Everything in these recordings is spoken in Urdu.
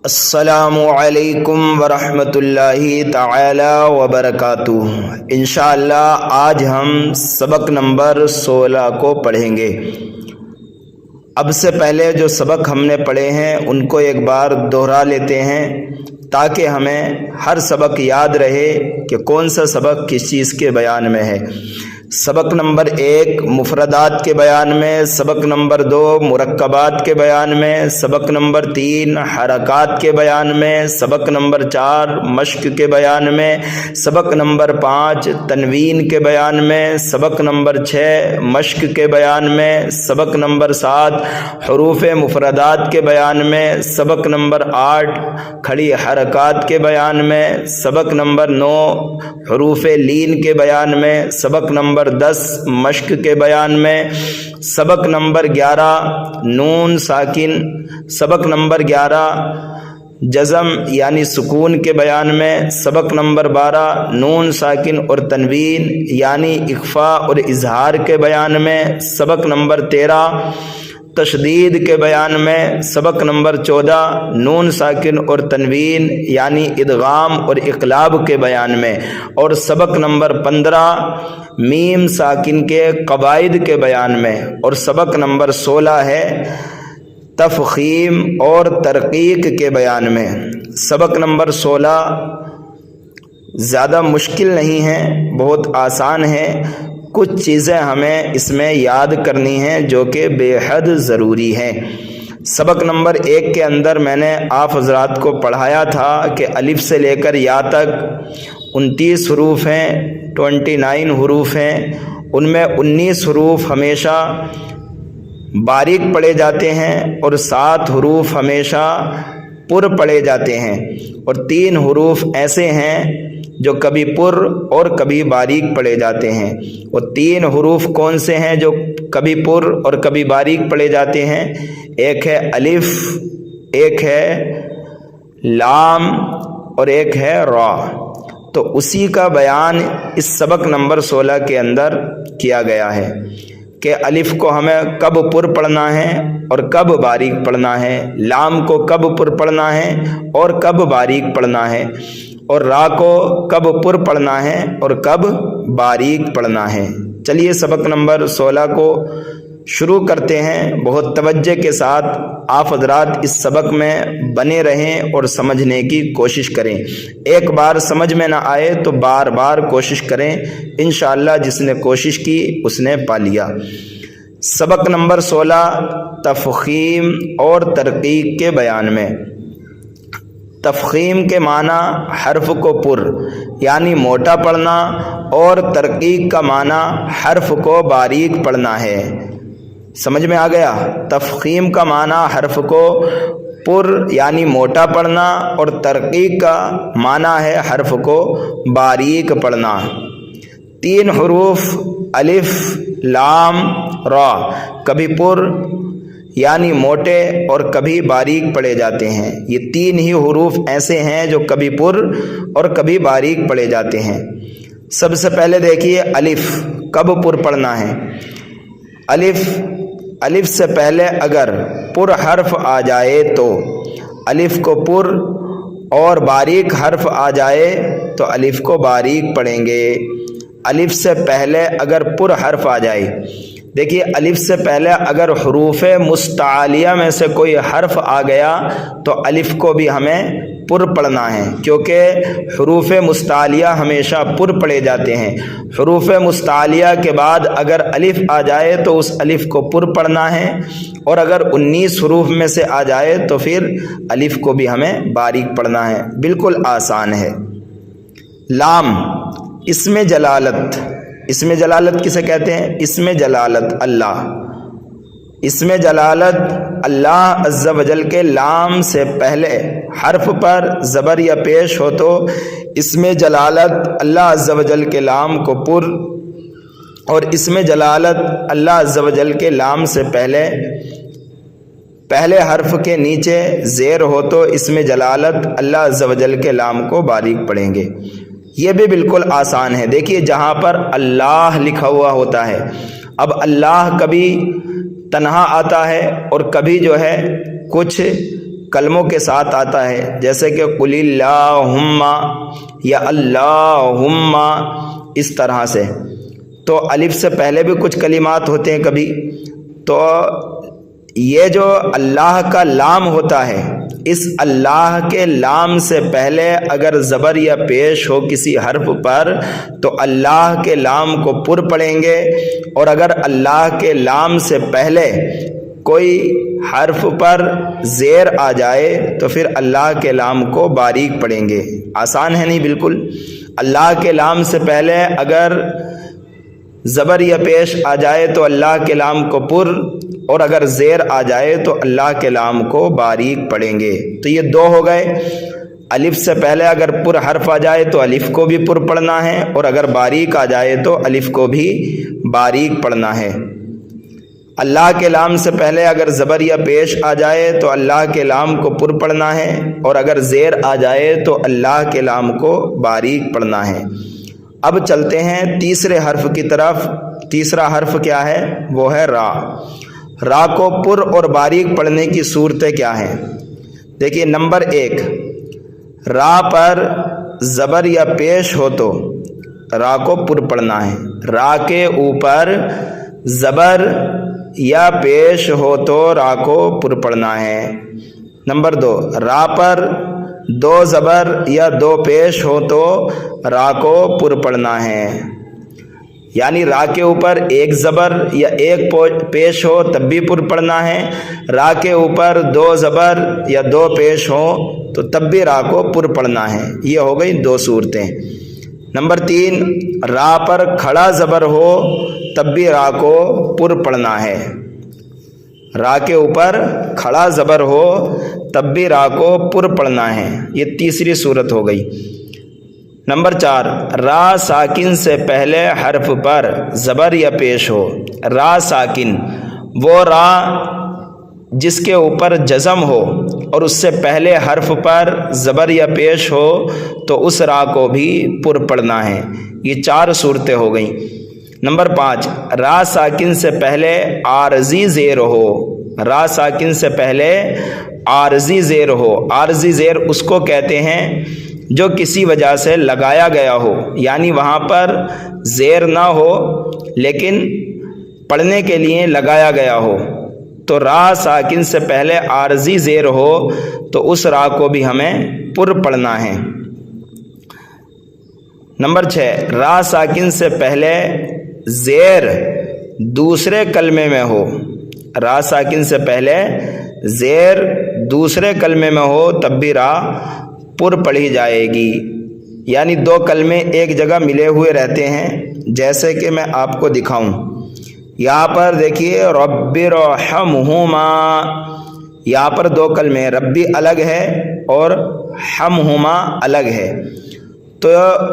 السلام علیکم ورحمۃ اللہ تعالی وبرکاتہ۔ انشاءاللہ آج ہم سبق نمبر 16 کو پڑھیں گے۔ اب سے پہلے جو سبق ہم نے پڑھے ہیں ان کو ایک بار دہرا لیتے ہیں تاکہ ہمیں ہر سبق یاد رہے کہ کون سا سبق کس چیز کے بیان میں ہے۔ سبق نمبر 1 مفردات کے بیان میں، سبق نمبر 2 مرکبات کے بیان میں، سبق نمبر 3 حرکات کے بیان میں، سبق نمبر 4 مشق کے بیان میں، سبق نمبر 5 تنوین کے بیان میں، سبق نمبر 6 مشق کے بیان میں، سبق نمبر 7 حروف مفردات کے بیان میں، سبق نمبر 8 کھڑی حرکات کے بیان میں، سبق نمبر 9 حروف لین کے بیان میں، سبق نمبر 10 مشق کے بیان میں، سبق نمبر 11 نون ساکن، سبق نمبر 11 جزم یعنی سکون کے بیان میں، سبق نمبر 12 نون ساکن اور تنوین یعنی اخفاء اور اظہار کے بیان میں، سبق نمبر 13 تشدید کے بیان میں، سبق نمبر 14 نون ساکن اور تنوین یعنی ادغام اور اقلاب کے بیان میں، اور سبق نمبر 15 میم ساکن کے قواعد کے بیان میں، اور سبق نمبر 16 ہے تفخیم اور ترقیق کے بیان میں۔ سبق نمبر 16 زیادہ مشکل نہیں ہے، بہت آسان ہے، کچھ چیزیں ہمیں اس میں یاد کرنی ہیں جو کہ بے حد ضروری ہیں۔ سبق نمبر 1 کے اندر میں نے آپ حضرات کو پڑھایا تھا کہ الف سے لے کر یا تک 29 حروف ہیں، 29 حروف ہیں، ان میں 19 حروف ہمیشہ باریک پڑھے جاتے ہیں اور 7 حروف ہمیشہ پر پڑھے جاتے ہیں، اور 3 حروف ایسے ہیں جو کبھی پر اور کبھی باریک پڑھے جاتے ہیں۔ وہ 3 حروف کون سے ہیں جو کبھی پر اور کبھی باریک پڑھے جاتے ہیں؟ ایک ہے الف، ایک ہے لام اور ایک ہے را۔ تو اسی کا بیان اس سبق نمبر 16 کے اندر کیا گیا ہے کہ الف کو ہمیں کب پر پڑھنا ہے اور کب باریک پڑھنا ہے، لام کو کب پر پڑھنا ہے اور کب باریک پڑھنا ہے، اور را کو کب پر پڑھنا ہے اور کب باریک پڑھنا ہے۔ چلیے سبق نمبر 16 کو شروع کرتے ہیں۔ بہت توجہ کے ساتھ آپ حضرات اس سبق میں بنے رہیں اور سمجھنے کی کوشش کریں۔ ایک بار سمجھ میں نہ آئے تو بار بار کوشش کریں، انشاءاللہ جس نے کوشش کی اس نے پا لیا۔ سبق نمبر 16 تفخیم اور ترقیق کے بیان میں۔ تفخیم کے معنی حرف کو پر یعنی موٹا پڑھنا، اور ترقیق کا معنی حرف کو باریک پڑھنا ہے۔ سمجھ میں آ گیا؟ تفخیم کا معنی حرف کو پر یعنی موٹا پڑھنا، اور ترقیق کا معنی ہے حرف کو باریک پڑھنا۔ 3 حروف الف لام را کبھی پر یعنی موٹے اور کبھی باریک پڑھے جاتے ہیں۔ یہ 3 ہی حروف ایسے ہیں جو کبھی پر اور کبھی باریک پڑھے جاتے ہیں۔ سب سے پہلے دیکھیے الف کب پر پڑھنا ہے۔ الف سے پہلے اگر پر حرف آ جائے تو الف کو پر، اور باریک حرف آ جائے تو الف کو باریک پڑھیں گے۔ الف سے پہلے اگر پر حرف آ جائے، دیکھیے الف سے پہلے اگر حروف مستعلیہ میں سے کوئی حرف آ گیا تو الف کو بھی ہمیں پر پڑھنا ہے، کیونکہ حروف مستعلیہ ہمیشہ پر پڑھے جاتے ہیں۔ حروف مستعلیہ کے بعد اگر الف آ جائے تو اس الف کو پر پڑھنا ہے، اور اگر 19 حروف میں سے آ جائے تو پھر الف کو بھی ہمیں باریک پڑھنا ہے۔ بالکل آسان ہے۔ لام اسم جلالت، اسم جلالت کسے کہتے ہیں؟ اسم جلالت اللہ، اسم جلالت اللہ عز و جل کے لام سے پہلے حرف پر زبر یا پیش ہو تو اسم جلالت اللہ عز و جل کے لام کو پر، اور اسم جلالت اللہ عز و جل کے لام سے پہلے حرف کے نیچے زیر ہو تو اسم جلالت اللہ عز و جل کے لام کو باریک پڑھیں گے۔ یہ بھی بالکل آسان ہے۔ دیکھیے جہاں پر اللہ لکھا ہوا ہوتا ہے، اب اللہ کبھی تنہا آتا ہے اور کبھی جو ہے کچھ کلموں کے ساتھ آتا ہے، جیسے کہ قل اللہم یا اللہم، اس طرح سے۔ تو الف سے پہلے بھی کچھ کلمات ہوتے ہیں کبھی، تو یہ جو اللہ کا لام ہوتا ہے، اس اللہ کے لام سے پہلے اگر زبر یا پیش ہو کسی حرف پر تو اللہ کے لام کو پر پڑھیں گے، اور اگر اللہ کے لام سے پہلے کوئی حرف پر زیر آ جائے تو پھر اللہ کے لام کو باریک پڑھیں گے۔ آسان ہے نہیں؟ بالکل۔ اللہ کے لام سے پہلے اگر زبر یا پیش آ جائے تو اللہ کے لام کو پر، اور اگر زیر آ جائے تو اللہ کے لام کو باریک پڑھیں گے۔ تو یہ دو ہو گئے۔ الف سے پہلے اگر پر حرف آ جائے تو الف کو بھی پر پڑھنا ہے، اور اگر باریک آ جائے تو الف کو بھی باریک پڑھنا ہے۔ اللہ کے لام سے پہلے اگر زبر یا پیش آ جائے تو اللہ کے لام کو پر پڑھنا ہے، اور اگر زیر آ جائے تو اللہ کے لام کو باریک پڑھنا ہے۔ اب چلتے ہیں تیسرے حرف کی طرف۔ تیسرا حرف کیا ہے؟ وہ ہے را۔ را کو پر اور باریک پڑھنے کی صورتیں کیا ہیں؟ دیکھیے، نمبر 1، را پر زبر یا پیش ہو تو را کو پر پڑھنا ہے۔ را کے اوپر زبر یا پیش ہو تو را کو پر پڑھنا ہے۔ نمبر 2، را پر 2 زبر یا 2 پیش ہو تو را کو پر پڑھنا ہے، یعنی را کے اوپر 1 زبر یا 1 پیش ہو تب بھی پر پڑھنا ہے، را کے اوپر 2 زبر یا 2 پیش ہو تو تب بھی را کو پر پڑھنا ہے۔ یہ ہو گئی 2 صورتیں۔ نمبر 3، را پر کھڑا زبر ہو تب بھی را کو پر پڑھنا ہے۔ را کے اوپر کھڑا زبر ہو تب بھی را کو پر پڑھنا ہے۔ یہ تیسری صورت ہو گئی۔ نمبر 4، را ساکن سے پہلے حرف پر زبر یا پیش ہو۔ را ساکن وہ را جس کے اوپر جزم ہو اور اس سے پہلے حرف پر زبر یا پیش ہو تو اس را کو بھی پر پڑھنا ہے۔ یہ 4 صورتیں ہو گئیں۔ نمبر 5، را ساکن سے پہلے عارضی زیر ہو۔ را ساکن سے پہلے عارضی زیر ہو۔ عارضی زیر اس کو کہتے ہیں جو کسی وجہ سے لگایا گیا ہو، یعنی وہاں پر زیر نہ ہو لیکن پڑھنے کے لیے لگایا گیا ہو۔ تو را ساکن سے پہلے عارضی زیر ہو تو اس را کو بھی ہمیں پر پڑھنا ہے۔ نمبر 6، را ساکن سے پہلے زیر دوسرے کلمے میں ہو۔ را ساکن سے پہلے زیر دوسرے کلمے میں ہو تب بھی را پر پڑھی جائے گی، یعنی 2 کلمے ایک جگہ ملے ہوئے رہتے ہیں، جیسے کہ میں آپ کو دکھاؤں۔ یہاں پر دیکھیے، رب ارحمہما، یہاں پر 2 کلمے، ربی الگ ہے اور ہمہما الگ ہے۔ تو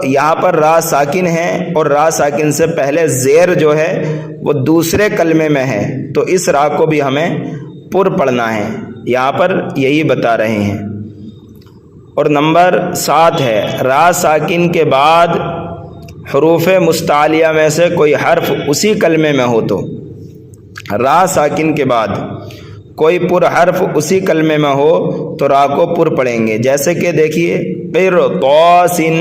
یہاں پر را ساکن ہے اور را ساکن سے پہلے زیر جو ہے وہ دوسرے کلمے میں ہے، تو اس را کو بھی ہمیں پر پڑھنا ہے۔ یہاں پر یہی بتا رہے ہیں۔ اور نمبر 7 ہے، را ساکن کے بعد حروف مستعلیہ میں سے کوئی حرف اسی کلمے میں ہو تو را ساکن کے بعد کوئی پر حرف اسی کلمے میں ہو تو را کو پر پڑھیں گے، جیسے کہ دیکھیے قرطاسن،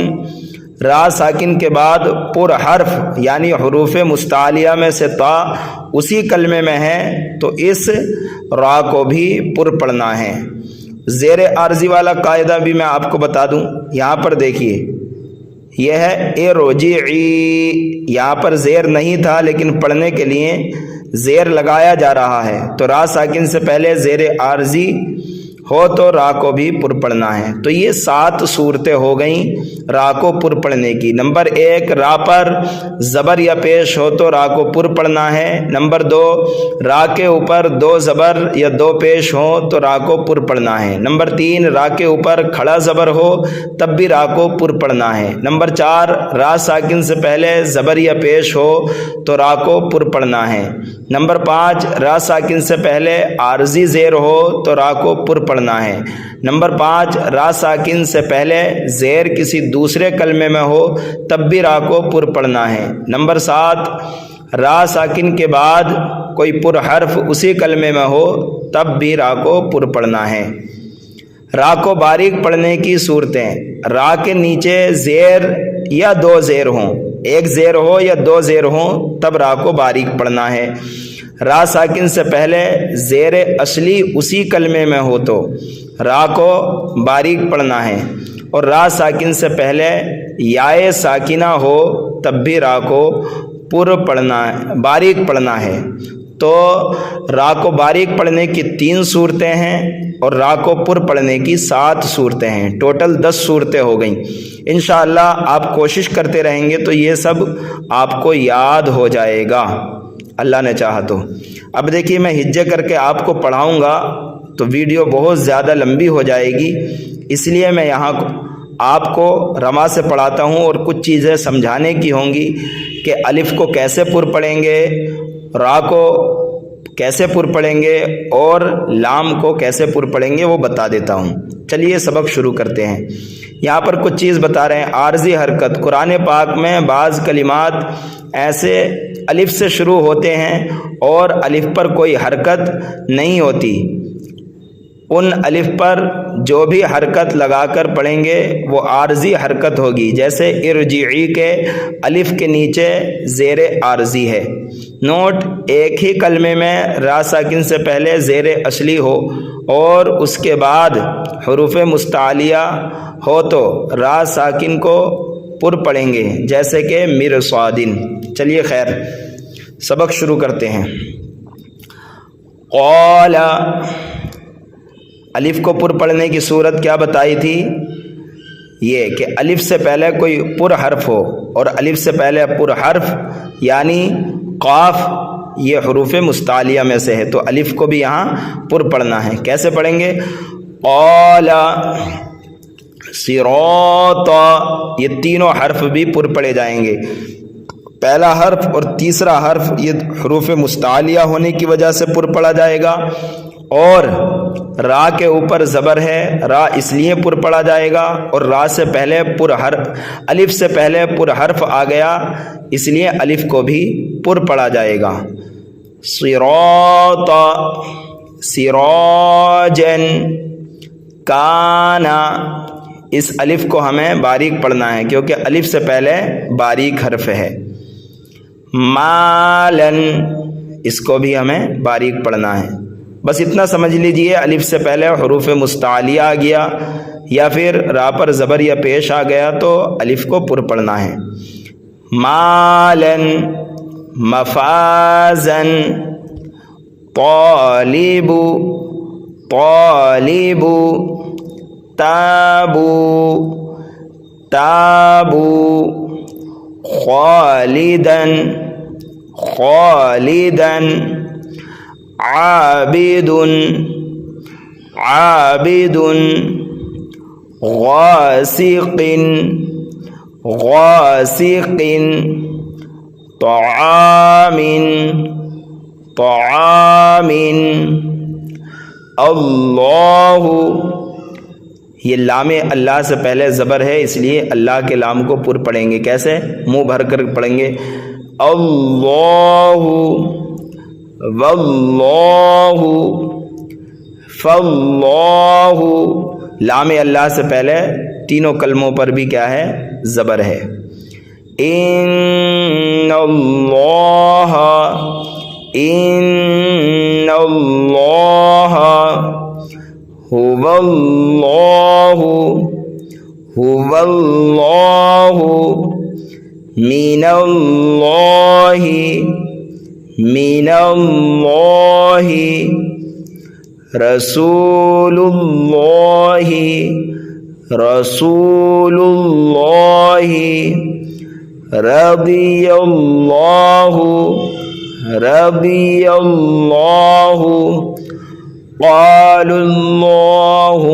را ساکن کے بعد پر حرف یعنی حروف مستعلیہ میں سے تا اسی کلمے میں ہے تو اس را کو بھی پر پڑھنا ہے۔ زیر عارضی والا قاعدہ بھی میں آپ کو بتا دوں۔ یہاں پر دیکھیے، یہ ہے ارجعی، یہاں پر زیر نہیں تھا لیکن پڑھنے کے لیے زیر لگایا جا رہا ہے، تو را ساکن سے پہلے زیر عارضی ہو تو را کو بھی پر پڑھنا ہے۔ تو یہ 7 صورتیں ہو گئیں را کو پر پڑھنے کی۔ نمبر 1، را پر زبر یا پیش ہو تو را کو پر پڑھنا ہے۔ نمبر 2، را کے اوپر 2 زبر یا 2 پیش ہو تو را کو پر پڑھنا ہے۔ نمبر 3، را کے اوپر کھڑا زبر ہو تب بھی را کو پر پڑھنا ہے۔ نمبر 4، را ساکن سے پہلے زبر یا پیش ہو تو را کو پر پڑھنا ہے۔ نمبر 5، را ساکن سے پہلے عارضی زیر ہو تو را کو پر پڑھنا ہے۔ نمبر 5، را ساکن سے پہلے زیر کسی دوسرے کلمے میں ہو تب بھی را کو پر پڑھنا ہے۔ نمبر 7، را ساکن کے بعد کوئی پر حرف اسی کلمے میں ہو تب بھی را کو پر پڑھنا ہے۔ را کو باریک پڑھنے کی صورتیں، را کے نیچے زیر یا دو زیر ہوں، ایک زیر ہو یا دو زیر ہوں تب را کو باریک پڑھنا ہے۔ را ساکن سے پہلے زیر اصلی اسی کلمے میں ہو تو را کو باریک پڑھنا ہے، اور را ساکن سے پہلے یائے ساکنہ ہو تب بھی را کو باریک پڑھنا ہے۔ تو را کو باریک پڑھنے کی 3 صورتیں ہیں اور را کو پر پڑھنے کی 7 صورتیں ہیں، ٹوٹل 10 صورتیں ہو گئیں۔ انشاءاللہ آپ کوشش کرتے رہیں گے تو یہ سب آپ کو یاد ہو جائے گا اللہ نے چاہا تو۔ اب دیکھیے میں ہجے کر کے آپ کو پڑھاؤں گا تو ویڈیو بہت زیادہ لمبی ہو جائے گی، اس لیے میں یہاں آپ کو رما سے پڑھاتا ہوں اور کچھ چیزیں سمجھانے کی ہوں گی کہ الف کو کیسے پر پڑھیں گے، را کو کیسے پر پڑھیں گے اور لام کو کیسے پر پڑھیں گے وہ بتا دیتا ہوں۔ چلیے سبق شروع کرتے ہیں۔ یہاں پر کچھ چیز بتا رہے ہیں۔ عارضی حرکت، قرآن پاک میں بعض کلمات ایسے الف سے شروع ہوتے ہیں اور الف پر کوئی حرکت نہیں ہوتی، ان الف پر جو بھی حرکت لگا کر پڑھیں گے وہ عارضی حرکت ہوگی، جیسے ارجعی کے الف کے نیچے زیر عارضی ہے۔ نوٹ، ایک ہی کلمے میں را ساکن سے پہلے زیر اصلی ہو اور اس کے بعد حروف مستعلیہ ہو تو را ساکن کو پر پڑھیں گے، جیسے کہ مرصادن۔ چلیے خیر سبق شروع کرتے ہیں۔ قال، الف کو پر پڑھنے کی صورت کیا بتائی تھی؟ یہ کہ الف سے پہلے کوئی پر حرف ہو، اور الف سے پہلے پر حرف یعنی قاف یہ حروف مستعلیہ میں سے ہے، تو الف کو بھی یہاں پر پڑھنا ہے۔ کیسے پڑھیں گے؟ قال صراط، یہ تینوں حرف بھی پر پڑھے جائیں گے۔ پہلا حرف اور تیسرا حرف یہ حروف مستعلیہ ہونے کی وجہ سے پر پڑھا جائے گا، اور را کے اوپر زبر ہے، را اس لیے پر پڑھا جائے گا، اور را سے پہلے پر حرف، الف سے پہلے پر حرف آ گیا اس لیے الف کو بھی پر پڑھا جائے گا۔ صراط، سراجن، کانا، اس الف کو ہمیں باریک پڑھنا ہے کیونکہ الف سے پہلے باریک حرف ہے۔ مالن، اس کو بھی ہمیں باریک پڑھنا ہے۔ بس اتنا سمجھ لیجئے، الف سے پہلے حروف مستعلیہ آ گیا یا پھر را پر زبر یا پیش آ گیا تو الف کو پر پڑھنا ہے۔ مالن، مفازن، طالب، طالب، تابو، تابو، خالدن، خالدن، عابد، عابد، غاسق، غاسق، طعام، طعام، اللہ، یہ لام اللہ سے پہلے زبر ہے اس لیے اللہ کے لام کو پر پڑھیں گے۔ کیسے؟ منہ بھر کر پڑھیں گے۔ اللہ، واللہ، فاللہ، لام اللہ سے پہلے تینوں کلموں پر بھی کیا ہے؟ زبر ہے۔ ان اللہ، ان اللہ، هو اللہ، هو اللہ، من اللہ، من اللہ، رسول اللہ، رسول اللہ، رضی اللہ، رضی اللہ، قالوا اللہم،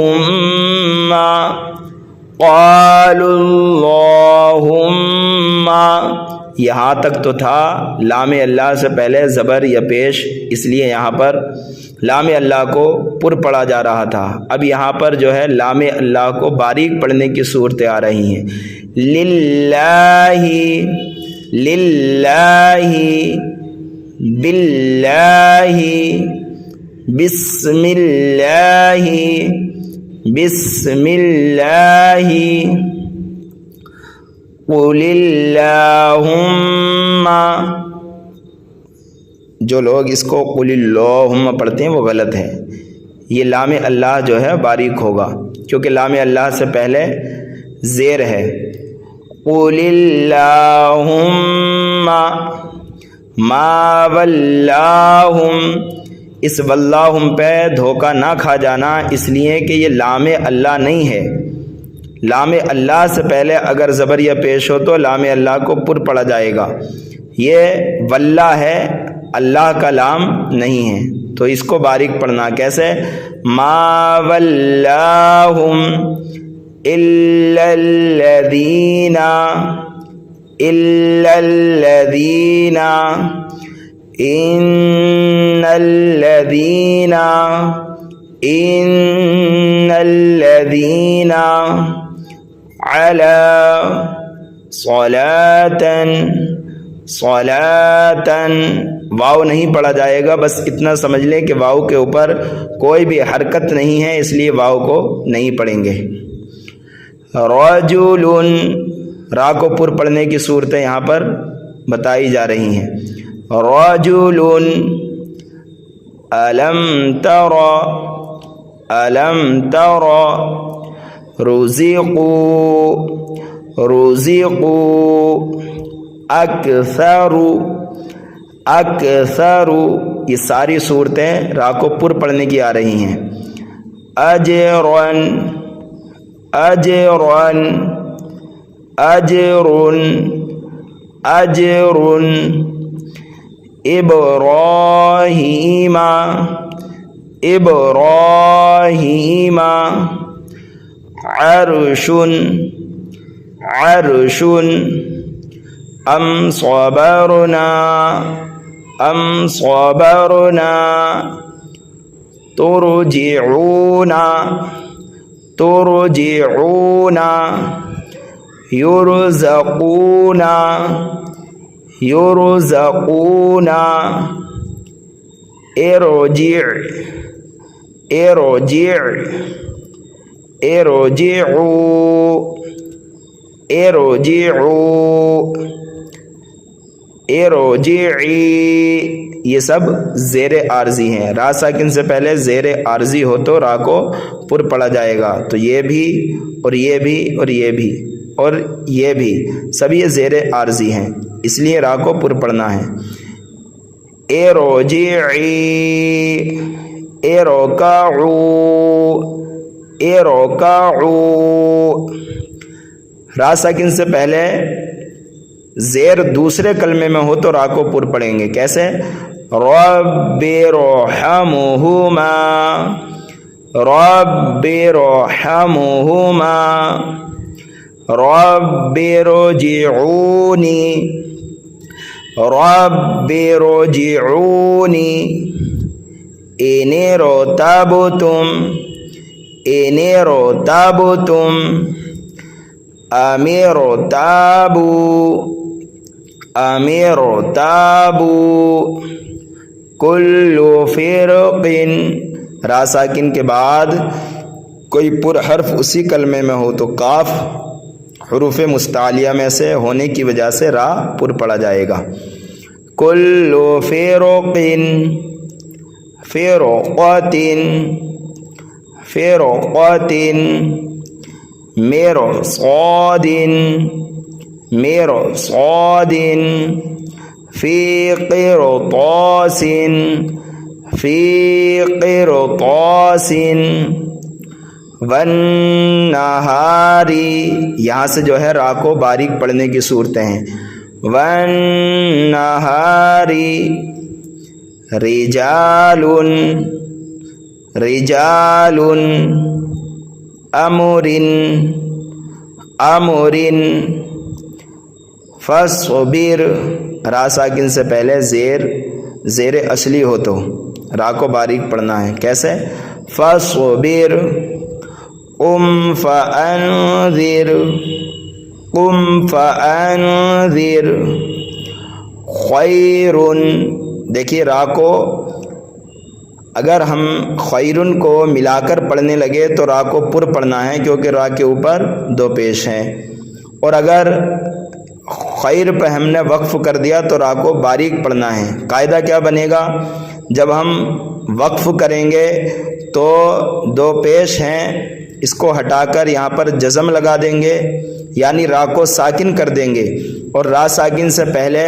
قالوا اللہم، یہاں تک تو تھا لام اللہ سے پہلے زبر یا پیش، اس لیے یہاں پر لام اللہ کو پر پڑھا جا رہا تھا۔ اب یہاں پر جو ہے لام اللہ کو باریک پڑھنے کی صورتیں آ رہی ہیں۔ للہ، للہ، باللہ، بسم اللہ، بسم اللہ قل اللہم، جو لوگ اس کو قل اللہم پڑھتے ہیں وہ غلط ہے، یہ لام اللہ جو ہے باریک ہوگا کیونکہ لام اللہ سے پہلے زیر ہے۔ قل اللہم ما ولاہم، اس واللہم پہ دھوکہ نہ کھا جانا، اس لیے کہ یہ لام اللہ نہیں ہے۔ لام اللہ سے پہلے اگر زبریہ پیش ہو تو لام اللہ کو پر پڑا جائے گا، یہ واللہ ہے، اللہ کا لام نہیں ہے، تو اس کو باریک پڑھنا کیسے؟ ما ولاہم الا الذین ان الذین علی صلاۃ، واو نہیں پڑھا جائے گا، بس اتنا سمجھ لیں کہ واو کے اوپر کوئی بھی حرکت نہیں ہے، اس لیے واو کو نہیں پڑھیں گے۔ رجل، را کو پر پڑھنے کی صورتیں یہاں پر بتائی جا رہی ہیں۔ رجل الم تر رزقوا اکثر، یہ ساری صورتیں را کو پر پڑھنے کی آ رہی ہیں۔ اجرن ابراہیم عرش ام صبرنا ترجعون يرزقون ارجعی، یہ سب زیر عارضی ہیں، را ساکن سے پہلے زیر عارضی ہو تو را کو پر پڑا جائے گا، تو یہ بھی اور یہ بھی اور یہ بھی اور یہ بھی سب یہ زیر عارضی ہیں، اس لیے را کو پر پڑھنا ہے۔ ارکعوا، را ساکن سے پہلے زیر دوسرے کلمے میں ہو تو را کو پر پڑھیں گے، کیسے؟ رب ارحمہما رب ارجعونی ان ارتبتم ام ارتابوا کل فرق، را ساکن کے بعد کوئی پر حرف اسی کلمے میں ہو تو کاف حروف مستعلیہ میں سے ہونے کی وجہ سے را پر پڑا جائے گا۔ کل فرق مرصاد فی قرطاس والنہاری، یہاں سے جو ہے را کو باریک پڑھنے کی صورتیں ہیں۔ والنہاری رجال امر فاصبر، را ساکن سے پہلے زیر اصلی ہو تو را کو باریک پڑھنا ہے، کیسے؟ فاصبر قم فانذر خیر، دیکھیے را کو اگر ہم خیرن کو ملا کر پڑھنے لگے تو را کو پر پڑھنا ہے کیونکہ را کے اوپر دو پیش ہیں، اور اگر خیر پہ ہم نے وقف کر دیا تو را کو باریک پڑھنا ہے۔ قاعدہ کیا بنے گا؟ جب ہم وقف کریں گے تو دو پیش ہیں، اس کو ہٹا کر یہاں پر جزم لگا دیں گے، یعنی را کو ساکن کر دیں گے، اور را ساکن سے پہلے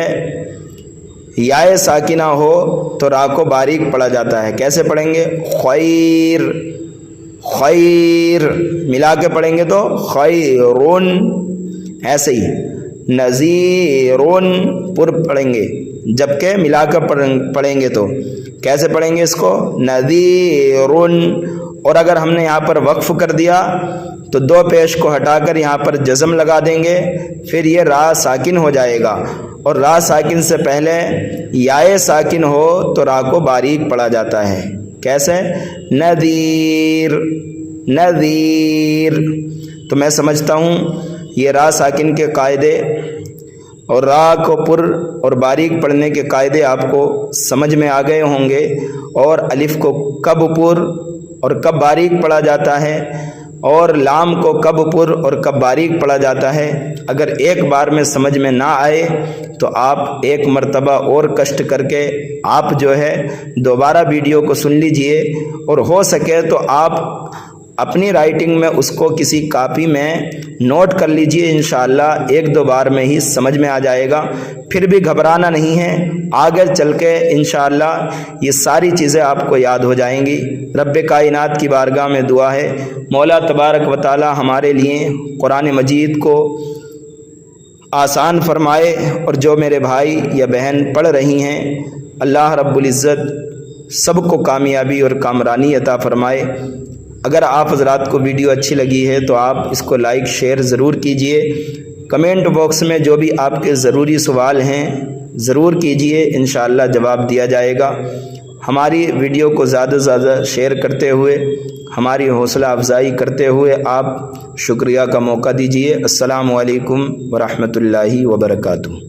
یا ساکنہ ہو تو را کو باریک پڑھا جاتا ہے۔ کیسے پڑھیں گے؟ خیر، خیر ملا کے پڑھیں گے تو خیرون، ایسے ہی نذیرون پر پڑھیں گے، جبکہ ملا کر پڑھیں گے تو کیسے پڑھیں گے اس کو؟ نذیرون۔ اور اگر ہم نے یہاں پر وقف کر دیا تو دو پیش کو ہٹا کر یہاں پر جزم لگا دیں گے، پھر یہ را ساکن ہو جائے گا، اور را ساکن سے پہلے یا ساکن ہو تو را کو باریک پڑھا جاتا ہے۔ کیسے؟ نذیر، نذیر۔ تو میں سمجھتا ہوں یہ را ساکن کے قاعدے اور را کو پر اور باریک پڑھنے کے قاعدے آپ کو سمجھ میں آ گئے ہوں گے، اور الف کو کب پر اور کب باریک پڑھا جاتا ہے، اور لام کو کب پر اور کب باریک پڑھا جاتا ہے۔ اگر ایک بار میں سمجھ میں نہ آئے تو آپ ایک مرتبہ اور کشٹ کر کے آپ جو ہے دوبارہ ویڈیو کو سن لیجئے، اور ہو سکے تو آپ اپنی رائٹنگ میں اس کو کسی کاپی میں نوٹ کر لیجئے، انشاءاللہ ایک دو بار میں ہی سمجھ میں آ جائے گا۔ پھر بھی گھبرانا نہیں ہے، آگے چل کے انشاءاللہ یہ ساری چیزیں آپ کو یاد ہو جائیں گی۔ رب کائنات کی بارگاہ میں دعا ہے مولا تبارک و تعالی ہمارے لیے قرآن مجید کو آسان فرمائے، اور جو میرے بھائی یا بہن پڑھ رہی ہیں اللہ رب العزت سب کو کامیابی اور کامرانی عطا فرمائے۔ اگر آپ حضرات کو ویڈیو اچھی لگی ہے تو آپ اس کو لائک شیئر ضرور کیجئے۔ کمنٹ باکس میں جو بھی آپ کے ضروری سوال ہیں ضرور کیجئے، انشاءاللہ جواب دیا جائے گا۔ ہماری ویڈیو کو زیادہ سے زیادہ شیئر کرتے ہوئے ہماری حوصلہ افزائی کرتے ہوئے آپ شکریہ کا موقع دیجئے۔ السلام علیکم ورحمۃ اللہ وبرکاتہ۔